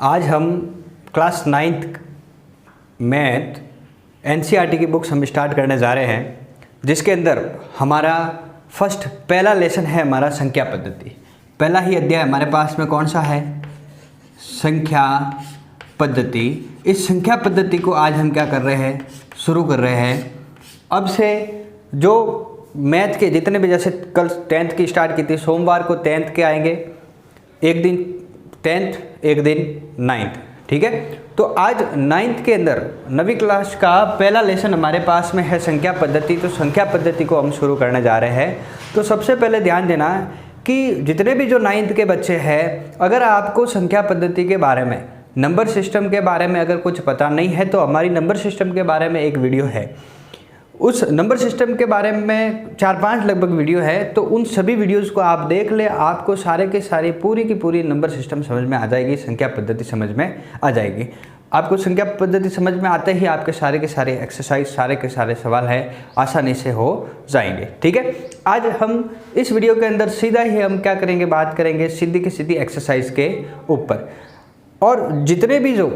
आज हम class 9th math NCERT की बुक्स हम स्टार्ट करने जा रहे हैं, जिसके अंदर हमारा पहला लेसन है हमारा संख्या पद्धति। पहला ही अध्याय हमारे पास में कौन सा है? संख्या पद्धति। इस संख्या पद्धति को आज हम क्या कर रहे हैं? शुरू कर रहे हैं। अब से जो मैथ के जितने भी, जैसे कल 10th की स्टार्ट की थी, सोमवार को 10th के आएंगे, एक दिन 10th एक दिन 9th, ठीक है। तो आज 9th के अंदर 9वीं क्लास का पहला लेसन हमारे पास में है संख्या पद्धति। तो संख्या पद्धति को हम शुरू करने जा रहे हैं। तो सबसे पहले ध्यान देना कि जितने भी जो 9th के बच्चे हैं, अगर आपको संख्या पद्धति के बारे में, नंबर सिस्टम के बारे में अगर कुछ पता नहीं है तो हमारी नंबर सिस्टम के बारे में एक वीडियो है। उस नंबर सिस्टम के बारे में 4-5 लगभग वीडियो है, तो उन सभी वीडियोस को आप देख ले, आपको सारे के सारे पूरी की पूरी नंबर सिस्टम समझ में आ जाएगी, संख्या पद्धति समझ में आ जाएगी। आपको संख्या पद्धति समझ में आते ही आपके सारे के सारे एक्सरसाइज, सारे के सारे सवाल है आसानी से हो जाएंगे, ठीक है। आज हम इस वीडियो के अंदर सीधा ही हम क्या करेंगे, बात करेंगे सीधी की सीधी एक्सरसाइज के ऊपर। और जितने भी जो,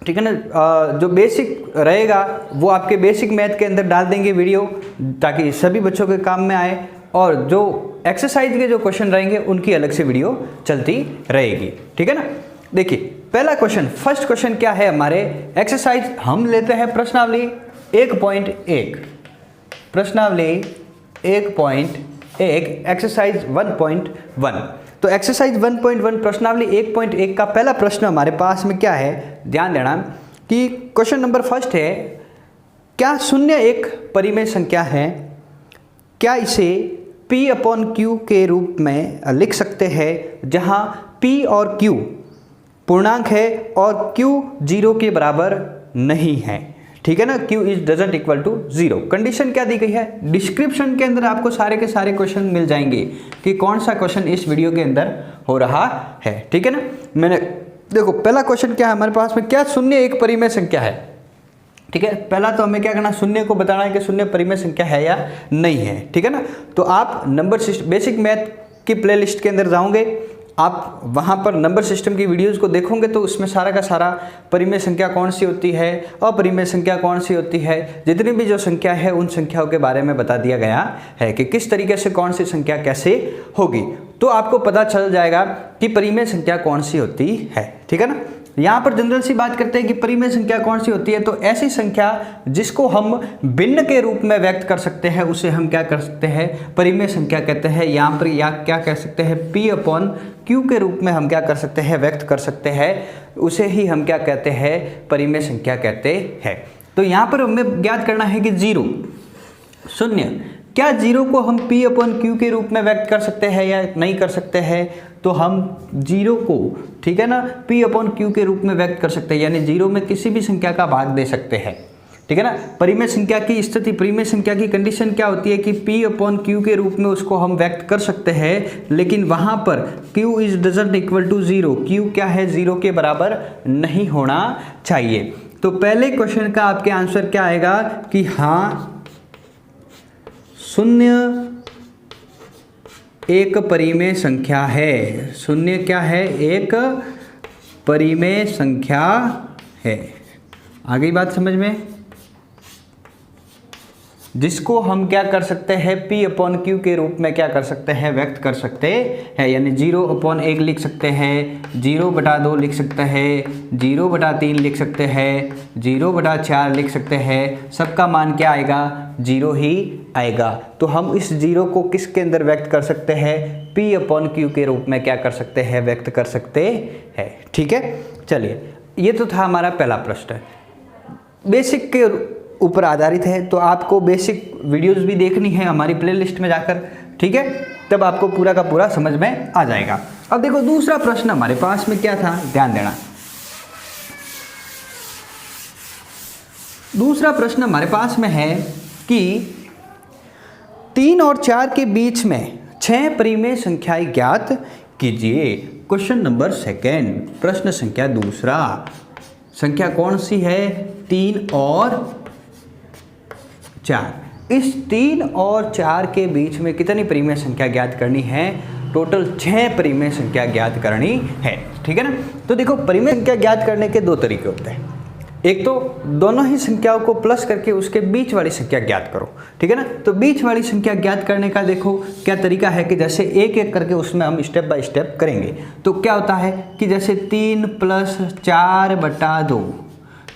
ठीक है ना, जो बेसिक रहेगा वो आपके बेसिक मैथ के अंदर डाल देंगे वीडियो, ताकि सभी बच्चों के काम में आए। और जो एक्सरसाइज के जो क्वेश्चन रहेंगे उनकी अलग से वीडियो चलती रहेगी, ठीक है ना। देखिए पहला क्वेश्चन, फर्स्ट क्वेश्चन क्या है हमारे एक्सरसाइज, हम लेते हैं प्रश्नावली 1.1, प्रश्नावली 1.1 एक्सरसाइज 1.1। तो एक्सरसाइज 1.1 प्रश्नावली 1.1 का पहला प्रश्न हमारे पास में क्या है, ध्यान देना कि क्वेश्चन नंबर फर्स्ट है, क्या शून्य एक परिमेय संख्या है? क्या इसे P/Q के रूप में लिख सकते हैं, जहां P और Q पूर्णांक है और Q 0 के बराबर नहीं है, ठीक है ना। Q is doesn't equal to 0। Condition क्या दी गई है? डिस्क्रिप्शन के अंदर आपको सारे के सारे क्वेश्चन मिल जाएंगे कि कौन सा क्वेश्चन इस वीडियो के अंदर हो रहा है, ठीक है ना। मैंने देखो पहला क्वेश्चन क्या है हमारे पास में, क्या शून्य एक परिमेय संख्या है? ठीक है, पहला तो हमें क्या करना, शून्य को बताना है कि शून्य परिमेय संख्या है या नहीं है, ठीक है ना। तो आप नंबर सिस्टम बेसिक मैथ की प्लेलिस्ट के अंदर जाओगे, आप वहाँ पर नंबर सिस्टम की वीडियोस को देखोगे तो उसमें सारा का सारा परिमेय संख्या कौन सी होती है, अपरिमेय संख्या कौन सी होती है, जितनी भी जो संख्या है उन संख्याओं के बारे में बता दिया गया है कि किस तरीके से कौन सी संख्या कैसे होगी। तो आपको पता चल जाएगा कि परिमेय संख्या कौन सी होती है, ठीक है ना। यहाँ पर जनरल सी बात करते हैं कि परिमेय संख्या कौन सी होती है, तो ऐसी संख्या जिसको हम भिन्न के रूप में व्यक्त कर सकते हैं उसे हम क्या कर सकते हैं, परिमेय संख्या कहते हैं। यहाँ पर या क्या कह सकते हैं, P/Q के रूप में हम क्या कर सकते हैं, व्यक्त कर सकते हैं, उसे ही हम क्या कहते हैं, परिमेय संख्या कहते हैं। तो यहाँ पर हमें ज्ञात करना है कि 0 शून्य, क्या 0 को हम P/Q के रूप में व्यक्त कर सकते हैं या नहीं कर सकते हैं? तो हम 0 को, ठीक है ना, P/Q के रूप में व्यक्त कर सकते हैं, यानी 0 में किसी भी संख्या का भाग दे सकते हैं, ठीक है ना। परिमेय संख्या की स्थिति, परिमेय संख्या की कंडीशन क्या होती है कि P/Q के रूप में उसको हम व्यक्त कर सकते हैं, लेकिन वहाँ पर Q is doesn't equal to 0, Q क्या है, 0 के बराबर नहीं होना चाहिए। तो पहले क्वेश्चन का आपके आंसर क्या आएगा कि हाँ, शून्य एक परिमेय संख्या है। शून्य क्या है, एक परिमेय संख्या है। आ गई बात समझ में? जिसको हम क्या कर सकते हैं, P/Q के रूप में क्या कर सकते हैं, व्यक्त कर सकते हैं, यानी 0/1 लिख सकते हैं, 0/2 लिख सकते हैं, 0/3 लिख सकते हैं, 0/4 लिख सकते हैं। सबका मान क्या आएगा, 0 ही आएगा। तो हम इस 0 को किसके अंदर व्यक्त कर सकते हैं, P/Q के रूप में क्या कर सकते हैं, व्यक्त कर सकते हैं, ठीक है। चलिए, ये तो था हमारा पहला प्रश्न, बेसिक के ऊपर आधारित है। तो आपको बेसिक वीडियोस भी देखनी है हमारी प्लेलिस्ट में जाकर, ठीक है, तब आपको पूरा का पूरा समझ में आ जाएगा। अब देखो दूसरा प्रश्न हमारे पास में क्या था, ध्यान देना। दूसरा प्रश्न हमारे पास में है कि 3 और 4 के बीच में 6 परिमेय संख्याएं ज्ञात कीजिए। क्वेश्चन नंबर सेकेंड, प्रश्न संख्या दूसरा, संख्या कौन सी है, 3 और 4। इस 3 और 4 के बीच में कितनी परिमेय संख्या ज्ञात करनी है, टोटल 6 परिमेय संख्या ज्ञात करनी है। ठीक है ना। तो देखो परिमेय संख्या ज्ञात करने के 2 तरीके होते हैं। एक तो दोनों ही संख्याओं को प्लस करके उसके बीच वाली संख्या ज्ञात करो। ठीक है ना। तो बीच वाली संख्या ज्ञात करने का देखो क्या तरीका है कि जैसे एक एक करके उसमें हम स्टेप बाय स्टेप करेंगे। तो क्या होता है कि जैसे 3 + 4/2,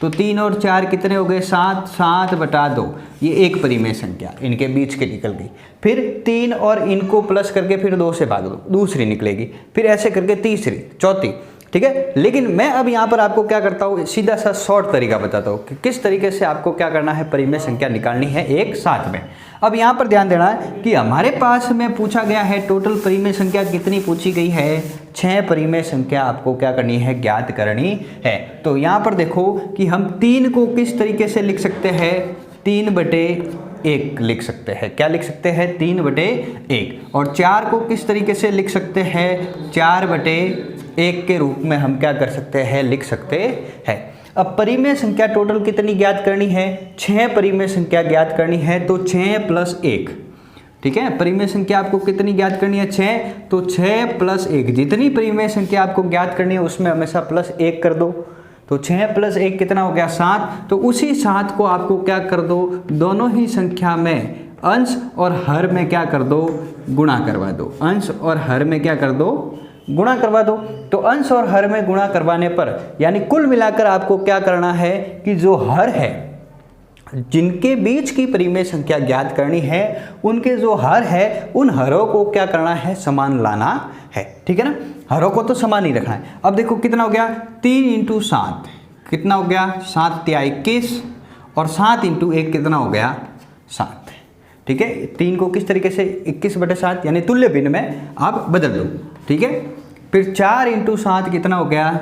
तो 3 और 4 कितने हो गए 7, 7/2, ये एक परिमेय संख्या इनके बीच की निकल गई। फिर 3 और इनको प्लस करके फिर 2 से भाग दो, दूसरी निकलेगी, फिर ऐसे करके तीसरी, चौथी। ठीक है। लेकिन मैं अब यहाँ पर आपको क्या करता हूँ, सीधा सा शॉर्ट तरीका बताता हूँ कि किस तरीके से आपको क्या करना है, परिमेय संख्या निकालनी है एक साथ में। अब यहाँ पर ध्यान देना है कि हमारे पास में पूछा गया है टोटल परिमेय संख्या कितनी पूछी गई है, 6 परिमेय संख्या आपको क्या करनी है, ज्ञात करनी है। तो यहाँ पर देखो कि हम 3 को किस तरीके से लिख सकते हैं, 3/1 लिख सकते हैं। क्या लिख सकते हैं, 3/1। और 4 को किस तरीके से लिख सकते हैं, 4/1 के रूप में हम क्या कर सकते हैं, लिख सकते हैं। अब परिमेय संख्या टोटल कितनी ज्ञात करनी है, 6 परिमेय संख्या ज्ञात करनी है। तो 6 + 1, ठीक है। परिमेय संख्या आपको कितनी ज्ञात करनी है, 6। तो 6 + 1, जितनी परिमेय संख्या आपको ज्ञात करनी है उसमें हमेशा +1 कर दो। तो 6 + 1 कितना हो गया, 7। तो उसी 7 को आपको क्या कर दो, दोनों ही संख्या में अंश और हर में क्या कर दो, गुणा करवा दो। अंश और हर में क्या कर दो, गुणा करवा दो। तो अंश और हर में गुणा करवाने पर यानी कुल मिलाकर आपको क्या करना है कि जो हर है, जिनके बीच की परिमेय संख्या ज्ञात करनी है, उनके जो हर है उन हरों को क्या करना है, समान लाना है। ठीक है ना। हरों को तो समान ही रखना है। अब देखो कितना हो गया, 3 × 7 कितना हो गया, 7 × 21, और 7 × 1 कितना हो गया, 7। ठीक है। 3 को किस तरीके से 21/7 यानी तुल्य भिन्न में आप बदल दो। ठीक है। फिर 4 × 7 कितना हो गया,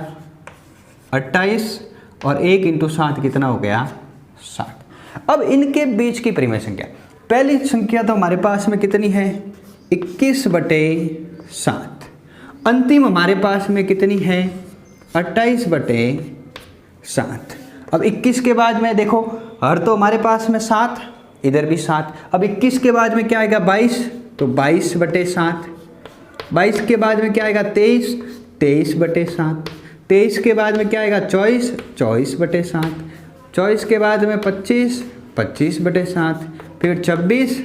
28, और 1 × 7 कितना हो गया, 7। अब इनके बीच की परिमेय संख्या, पहली संख्या तो हमारे पास में कितनी है, 21/7। अंतिम हमारे पास में कितनी है, 28/7। अब 21 के बाद में देखो हर तो हमारे पास में 7, इधर भी 7। अब 21 के बाद में क्या आएगा, 22, तो 22/7। 22 के बाद में क्या आएगा, 23, 23/7। 23 के बाद में क्या आएगा, 24, 24/7। 24 के बाद में 25, 25/7। फिर 26,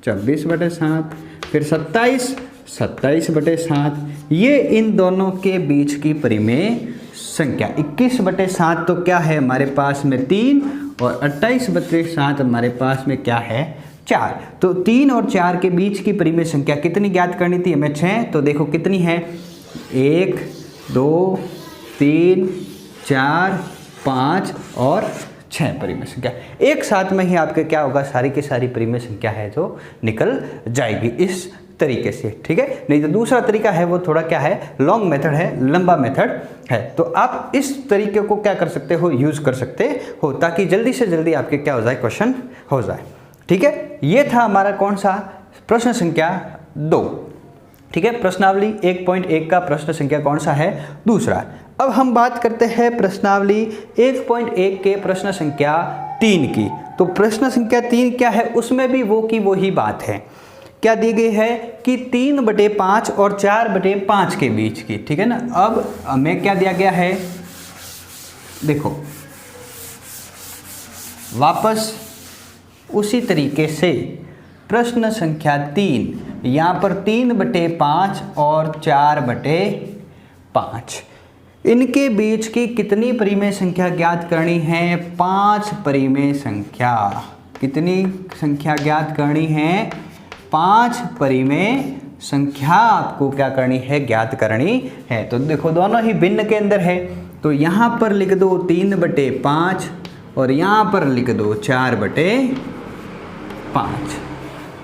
26/7। फिर 27, 27/7। ये इन दोनों के बीच की परिमेय संख्या। 21/7 तो क्या है हमारे पास में 3, और 28/7 हमारे पास में क्या है, 4। तो 3 और 4 के बीच की परिमेय संख्या कितनी ज्ञात करनी थी हमें, 6। तो देखो कितनी है, 1, 2, 3, 4, 5 और 6 परिमेय संख्या एक साथ में ही आपके क्या होगा, सारी की सारी परिमेय संख्या है जो निकल जाएगी इस तरीके से। ठीक है। नहीं तो दूसरा तरीका है वो थोड़ा क्या है, लॉन्ग मेथड है, लंबा मेथड है। तो आप इस तरीके को क्या कर सकते हो, यूज कर सकते हो, ताकि जल्दी से जल्दी आपके क्या हो जाए, क्वेश्चन हो जाए। ठीक है। ये था हमारा कौन सा, प्रश्न संख्या 2। ठीक है। प्रश्नावली 1.1 का प्रश्न संख्या कौन सा है, दूसरा। अब हम बात करते हैं प्रश्नावली 1.1 के प्रश्न संख्या 3 की। तो प्रश्न संख्या 3 क्या है, उसमें भी वो की वही बात है। क्या दी गई है कि 3/5 और 4/5 के बीच की। ठीक है ना। अब हमें क्या दिया गया है, देखो वापस उसी तरीके से प्रश्न संख्या 3, यहाँ पर 3/5 और 4/5, इनके बीच की कितनी परिमेय संख्या ज्ञात करनी है, 5 परिमेय संख्या। कितनी संख्या ज्ञात करनी है, 5 परिमेय संख्या आपको क्या करनी है, ज्ञात करनी है। तो देखो दोनों ही भिन्न के अंदर है, तो यहाँ पर लिख दो 3/5 और यहाँ पर लिख दो 4/5।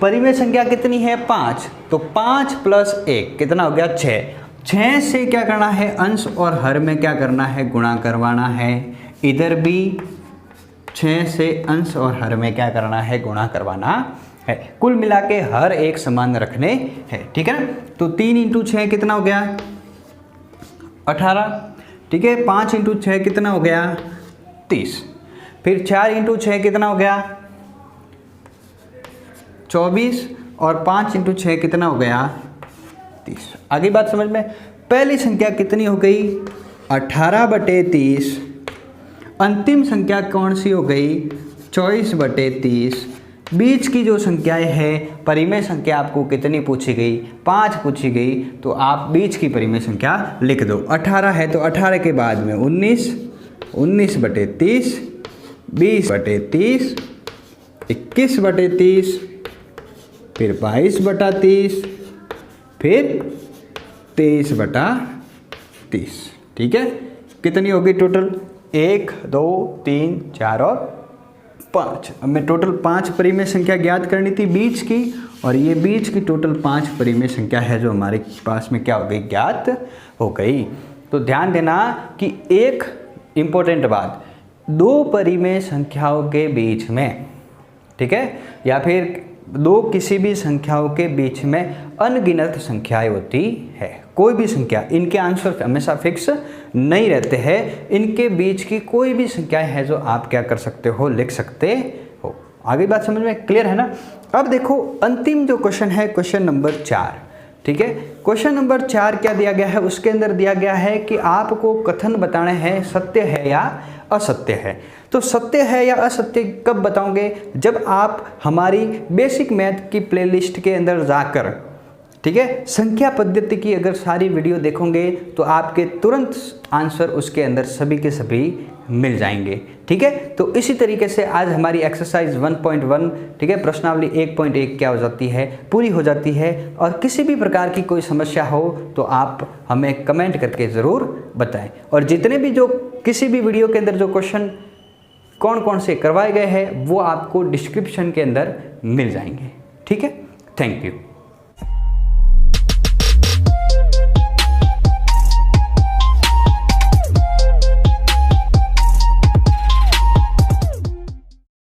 परिमेय संख्या कितनी है, 5। तो 5 + 1 कितना हो गया, 6। 6 से क्या करना है, अंश और हर में क्या करना है, गुणा करवाना है। इधर भी 6 से अंश और हर में क्या करना है, गुणा करवाना है। कुल मिला के हर एक समान रखने हैं। ठीक है ना। तो 3 × 6 कितना हो गया, 18। ठीक है। 5 × 6 कितना हो गया, 30। फिर 4 × 6 कितना हो गया, 24। और 5 × 6 कितना हो गया, 30। आगे बात समझ में। पहली संख्या कितनी हो गई 18/30। अंतिम संख्या कौन सी हो गई 24/30। बीच की जो संख्याएं हैं परिमेय संख्या आपको कितनी पूछी गई 5 पूछी गई, तो आप बीच की परिमेय संख्या लिख दो। 18 है तो 18 के बाद में 19, 19/30, 20/30, 21/30, फिर 22/30, फिर 23/30। ठीक है, कितनी होगी टोटल 1, 2, 3, 4 और 5। अब मैं टोटल 5 परिमेय संख्या ज्ञात करनी थी बीच की, और ये बीच की टोटल 5 परिमेय संख्या है जो हमारे पास में क्या हो गई ज्ञात हो गई। तो ध्यान देना कि एक इम्पोर्टेंट बात, 2 परिमेय संख्याओं के बीच में, ठीक है, या फिर 2 किसी भी संख्याओं के बीच में अनगिनत संख्याएं होती है। कोई भी संख्या, इनके आंसर हमेशा फिक्स नहीं रहते हैं। इनके बीच की कोई भी संख्याएं है जो आप क्या कर सकते हो लिख सकते हो। आगे बात समझ में क्लियर है ना। अब देखो अंतिम जो क्वेश्चन है क्वेश्चन नंबर 4। ठीक है, क्वेश्चन नंबर 4 क्या दिया गया है, उसके अंदर दिया गया है कि आपको कथन बताने हैं सत्य है या असत्य है। तो सत्य है या असत्य कब बताओगे, जब आप हमारी बेसिक मैथ की प्लेलिस्ट के अंदर जाकर, ठीक है, संख्या पद्धति की अगर सारी वीडियो देखोगे तो आपके तुरंत आंसर उसके अंदर सभी के सभी मिल जाएंगे। ठीक है, तो इसी तरीके से आज हमारी एक्सरसाइज 1.1, ठीक है, प्रश्नावली 1.1 क्या हो जाती है, पूरी हो जाती है। और किसी भी प्रकार की कोई समस्या हो तो आप हमें कमेंट करके ज़रूर बताएं। और जितने भी जो किसी भी वीडियो के अंदर जो क्वेश्चन कौन कौन से करवाए गए हैं वो आपको डिस्क्रिप्शन के अंदर मिल जाएंगे। ठीक है, थैंक यू।